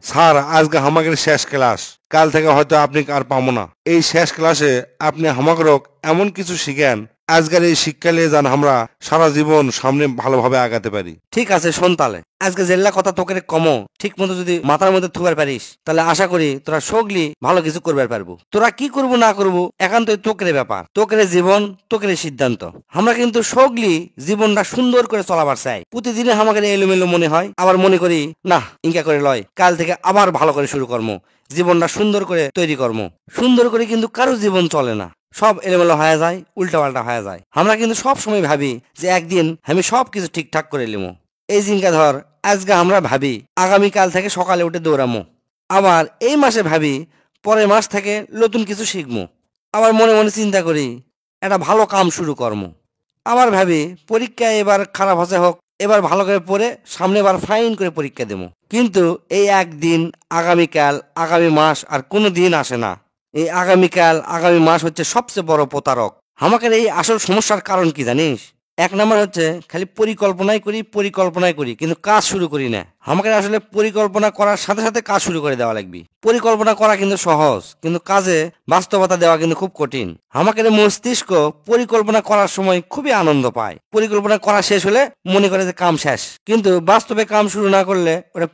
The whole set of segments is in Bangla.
স্যার, আজকে আমাদের শেষ ক্লাস। কাল থেকে হয়তো আপনি আর পাবো না। এই শেষ ক্লাসে আপনি আমাকে এমন কিছু শিখেন, আজকের এই শিক্ষা নিয়ে যান আমরা সারা জীবন সামনে ভালোভাবে আগাতে পারি। ঠিক আছে, শোন তাহলে আজকে জেল্লা কথা তোকে কমো ঠিক মতো যদি মাথার মধ্যে থুবার পারিস তাহলে আশা করি তোরা সগলি ভালো কিছু করবার পারবো। তোরা কি করবো না করবো একান্তই তোকের ব্যাপার, তোকের জীবন, তোকের সিদ্ধান্ত। আমরা কিন্তু সগলি জীবনটা সুন্দর করে চলাবার চাই। প্রতিদিনে আমাকে এলোমেলো মনে হয়, আবার মনে করি না ইনকা করে লয়, কাল থেকে আবার ভালো করে শুরু করবো, জীবনটা সুন্দর করে তৈরি করবো। সুন্দর করে কিন্তু কারো জীবন চলে না, সব এলোমেলো হয়ে যায়, উল্টা পাল্টা হয়ে যায়। আমরা কিন্তু সব সময় ভাবি যে একদিন আমি সবকিছু ঠিকঠাক করে নিবো। এই জিনকা ধর, আজকে আমরা ভাবি আগামীকাল থেকে সকালে উঠে দৌড়ামো, আবার এই মাসে ভাবি পরের মাস থেকে নতুন কিছু শিখবো, আবার মনে মনে চিন্তা করি একটা ভালো কাম শুরু করবো, আবার ভাবি পরীক্ষা এবার খারাপ হচ্ছে হোক, এবার ভালো করে পড়ে সামনে বার ফাইন করে পরীক্ষা দেবো। কিন্তু এই একদিন, আগামীকাল, আগামী মাস আর কোনো দিন আসে না। এই আগামীকাল, আগামী মাস হচ্ছে সবচেয়ে বড় প্রতারক। আমাদের এই আসল সমস্যার কারণ কি জানিস? এক নাম্বার হচ্ছে খালি পরিকল্পনাই করি কিন্তু কাজ শুরু করি না। আমাকে আসলে পরিকল্পনা করার সাথে সাথে কাজ শুরু করে দেওয়া লাগবে। পরিকল্পনা করা কিন্তু সহজ, কিন্তু কাজে বাস্তবতা দেওয়া কিন্তু খুব কঠিন। আমাদের মস্তিষ্ক পরিকল্পনা করার সময় খুবই আনন্দ পায়। পরিকল্পনা করা শেষ হলে মনে করে যে কাম শেষ, কিন্তু বাস্তবে কাম শুরু না করলে ওটা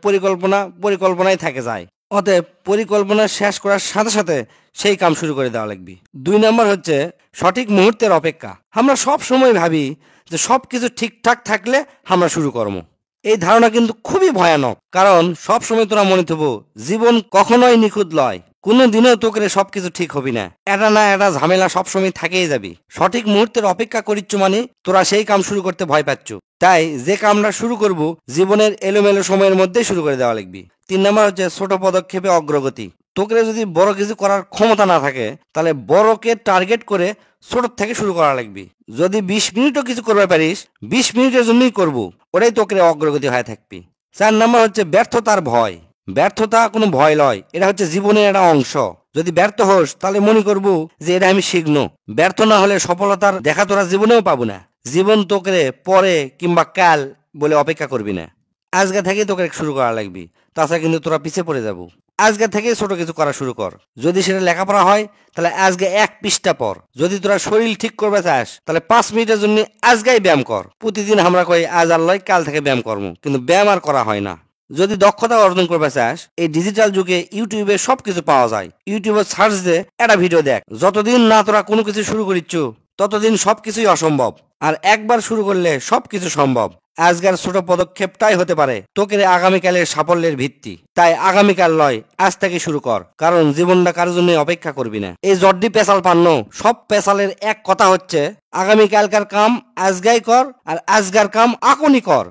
পরিকল্পনাই থেকে যায়। অতএব পরিকল্পনা শেষ করার সাথে সাথে সেই কাম শুরু করে দেওয়া লাগবে। দুই নাম্বার হচ্ছে সঠিক মুহূর্তের অপেক্ষা। আমরা সব সময় ভাবি যে সবকিছু ঠিকঠাক থাকলে আমরা শুরু করবো। এই ধারণা কিন্তু খুবই ভয়ানক, কারণ সব সময় তোরা মনে থবো জীবন কখনোই নিখুঁত লয়, কোনো দিনও তোকে সবকিছু ঠিক হবি না, এটা না এটা ঝামেলা সবসময় থাকেই যাবি। সঠিক মুহূর্তের অপেক্ষা করিচ্ছ মানে তোরা সেই কাম শুরু করতে ভয় পাচ্ছ। তাই যে কামটা শুরু করব জীবনের এলোমেলো সময়ের মধ্যে শুরু করে দেওয়া লাগবে। তিন নাম্বার হচ্ছে ছোট পদক্ষেপে অগ্রগতি। তোকে যদি বড় কিছু করার ক্ষমতা না থাকে তাহলে বড়কে টার্গেট করে ছোট থেকে শুরু করা লাগবে। যদি 20 মিনিটও কিছু করতে পারিস, 20 মিনিটের জন্যই করবো, ওটাই তোকে অগ্রগতি হয়ে থাকবি। 4 নাম্বার হচ্ছে ব্যর্থতার ভয়। ব্যর্থতা কোনো ভয় নয়, এটা হচ্ছে জীবনের একটা অংশ। যদি ব্যর্থ হোস তাহলে মনে করবো যে এটা আমি শিখনো। ব্যর্থ না হলে সফলতার দেখা তোরা জীবনেও পাবো না। জীবন তোকে পরে কিংবা কাল বলে অপেক্ষা করবি না, আজকে থেকে তোকে শুরু করা লাগবে, তাছাড়া কিন্তু তোরা পিছিয়ে পড়ে যাবো। আজকে থেকে ছোট কিছু করা শুরু কর। যদি সেটা লেখাপড়া হয় তাহলে আজকে 1 পৃষ্ঠা পর। যদি তোরা শরীর ঠিক করবে চাস তাহলে 5 মিনিটের জন্য আজকেই ব্যায়াম কর। প্রতিদিন আমরা কই আজ আর লয় কাল থেকে ব্যায়াম করবো, কিন্তু ব্যায়াম আর করা হয় না। যদি দক্ষতা অর্জন করবে চাস, এই ডিজিটাল যুগে ইউটিউবে সবকিছু পাওয়া যায়। ইউটিউবে সার্চ দে, একটা ভিডিও দেখ। যতদিন না তোরা কোনো কিছু শুরু করিচ্ছ ততদিন সবকিছুই অসম্ভব, আর একবার শুরু করলে সবকিছু সম্ভব। আজকের ছোট পদক্ষেপটাই হতে পারে তোকে আগামীকালের সাফল্যের ভিত্তি। তাই আগামীকাল লয়, আজ থেকে শুরু কর, কারণ জীবনটা কারোর জন্য অপেক্ষা করবি না। এই জর্দি পেশাল পান্ন সব পেশালের এক কথা হচ্ছে আগামীকালকার কাম আজগাই কর, আর আজগার কাম এখনই কর।